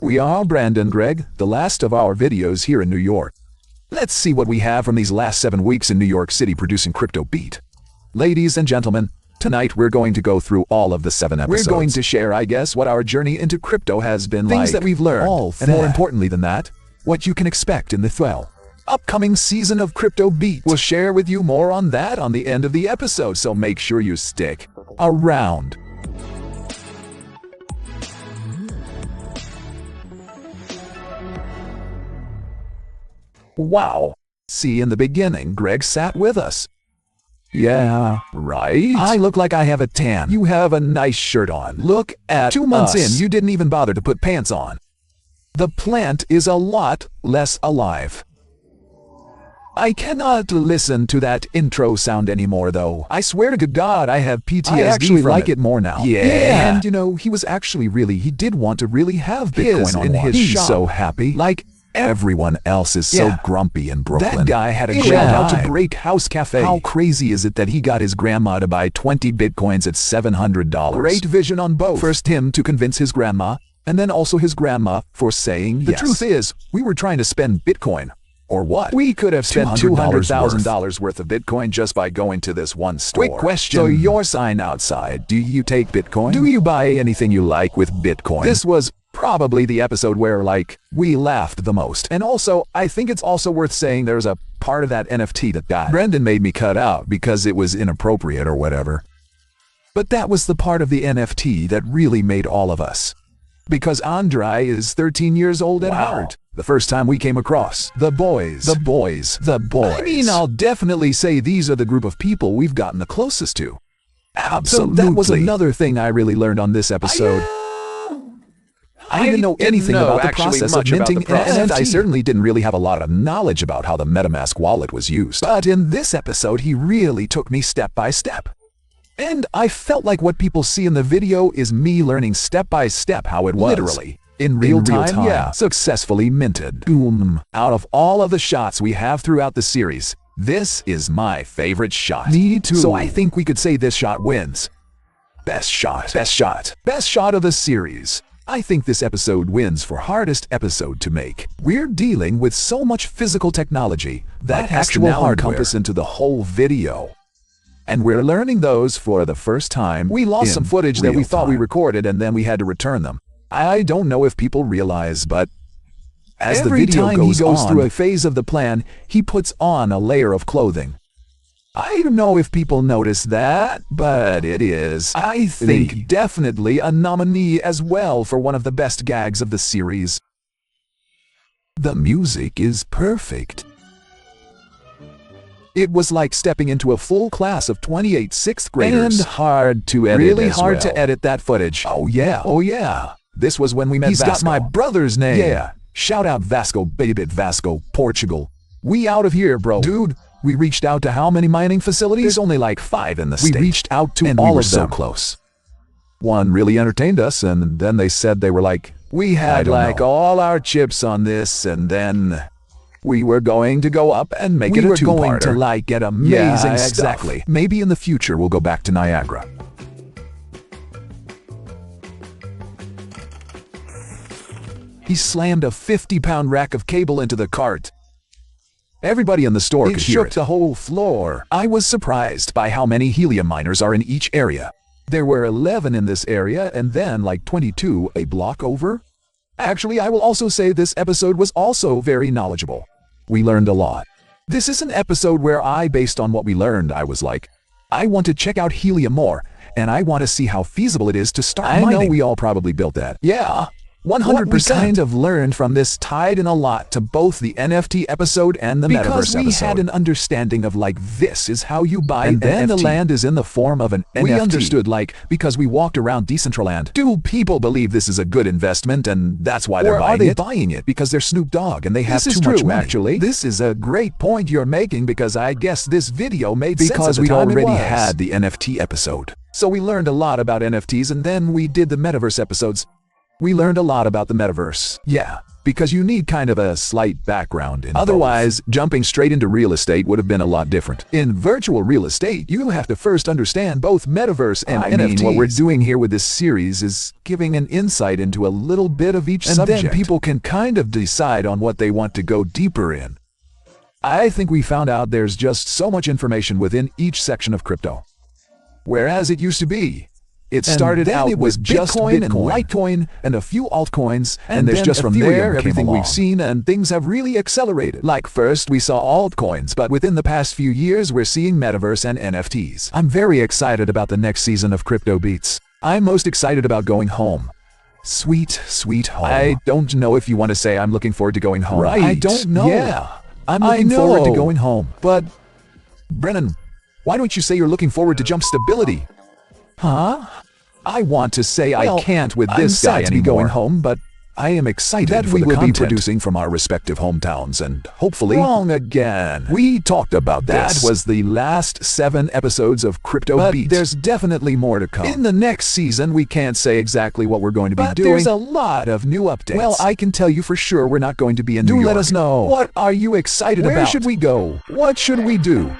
We are Brandon Greg, the last of our videos here in New York. Let's see what we have from these last 7 weeks in New York City producing crypto beat. Ladies and gentlemen, tonight we're going to go through all of the 7 episodes. We're going to share, I guess, what our journey into crypto has been like. Things that we've learned, and more importantly than that, what you can expect in the upcoming season of Crypto Beat. We'll share with you more on that on the end of the episode, so make sure you stick around. Wow. See, in the beginning, Greg sat with us. Yeah, right? I look like I have a tan. You have a nice shirt on. Look at 2 months in, you didn't even bother to put pants on. The plant is a lot less alive. I cannot listen to that intro sound anymore, though. I swear to God, I have PTSD. I actually like it more now. Yeah. And you know, he was actually he did want to really have Bitcoin in his shop. He's so happy. Like, everyone else is so grumpy in Brooklyn. That guy had a shout out to Break House Cafe. How crazy is it that he got his grandma to buy 20 Bitcoins at $700? Great vision on both. First him to convince his grandma, and then also his grandma for saying yes. The truth is, we were trying to spend Bitcoin. Or what? We could have spent $200,000 worth of Bitcoin just by going to this one store. Quick question. So your sign outside, do you take Bitcoin? Do you buy anything you like with Bitcoin? This was probably the episode where, we laughed the most. And also, I think it's also worth saying there's a part of that NFT that Brendan made me cut out because it was inappropriate or whatever. But that was the part of the NFT that really made all of us. Because Andrei is 13 years old at heart. The first time we came across the boys. I mean, I'll definitely say these are the group of people we've gotten the closest to. Absolutely. So that was another thing I really learned on this episode. I didn't know anything about the process of minting and I certainly didn't really have a lot of knowledge about how the MetaMask wallet was used. But in this episode, he really took me step by step. And I felt like what people see in the video is me learning step by step how it was. Literally. In real time, yeah. Successfully minted. Boom. Out of all of the shots we have throughout the series, this is my favorite shot. Me too. So I think we could say this shot wins. Best shot of the series. I think this episode wins for hardest episode to make. We're dealing with so much physical technology that has to now encompass into the whole video. And we're learning those for the first time. We lost some footage that we thought we recorded and then we had to return them. I don't know if people realize, but as the video goes through a phase of the plan, he puts on a layer of clothing. I don't know if people notice that, but it is, I think, definitely a nominee as well for one of the best gags of the series. The music is perfect. It was like stepping into a full class of 28 6th graders. And hard to edit. Really hard to edit that footage. Oh yeah. This was when we met Vasco. He's got my brother's name. Yeah. Shout out Vasco, Bybit, Vasco, Portugal. We out of here, bro. Dude, we reached out to how many mining facilities? There's only like 5 in the state. We reached out to all of them. So close. One really entertained us, and then they said they were like, we had all our chips on this, and then we were going to go up and make it a 2-parter. We were going to get amazing stuff. Exactly. Maybe in the future we'll go back to Niagara. He slammed a 50-pound rack of cable into the cart. Everybody in the store could hear it. It shook the whole floor. I was surprised by how many helium miners are in each area. There were 11 in this area and then 22 a block over. Actually, I will also say this episode was also very knowledgeable. We learned a lot. This is an episode where based on what we learned, I was like, I want to check out helium more, and I want to see how feasible it is to start mining. I know we all probably built that. Yeah. 100%. What we kind of learned from this tied in a lot to both the NFT episode and the Metaverse episode. Because we had an understanding of this is how you buy an NFT. And then the land is in the form of an NFT. We understood because we walked around Decentraland. Do people believe this is a good investment and that's why they're buying it? Or are they buying it because they're Snoop Dogg and they have too much money? Actually. This is a great point you're making because I guess this video made sense because we already had the NFT episode. So we learned a lot about NFTs and then we did the Metaverse episodes. We learned a lot about the Metaverse. Yeah. because you need kind of a slight background in Otherwise, jumping straight into real estate would have been a lot different. In virtual real estate, you have to first understand both metaverse and NFTs. What we're doing here with this series is giving an insight into a little bit of each subject. Then people can kind of decide on what they want to go deeper in. I think we found out there's just so much information within each section of crypto. Whereas it used to be, it started out with just Bitcoin and Litecoin and a few altcoins, and there's just from there everything we've seen, and things have really accelerated. Like first we saw altcoins, but within the past few years we're seeing metaverse and NFTs. I'm very excited about the next season of Crypto Beats. I'm most excited about going home. Sweet, sweet home. I don't know if you want to say I'm looking forward to going home. Right. I don't know. Yeah, I'm looking forward to going home. But, Brennan, why don't you say you're looking forward to jump stability? Huh? I want to say I can't with this guy to be going home, but I am excited that we will be producing from our respective hometowns, and hopefully... Wrong again. We talked about this. That was the last 7 episodes of Crypto Beats. There's definitely more to come. In the next season, we can't say exactly what we're going to be doing. There's a lot of new updates. Well, I can tell you for sure we're not going to be in New York. Do let us know. What are you excited about? Where should we go? What should we do?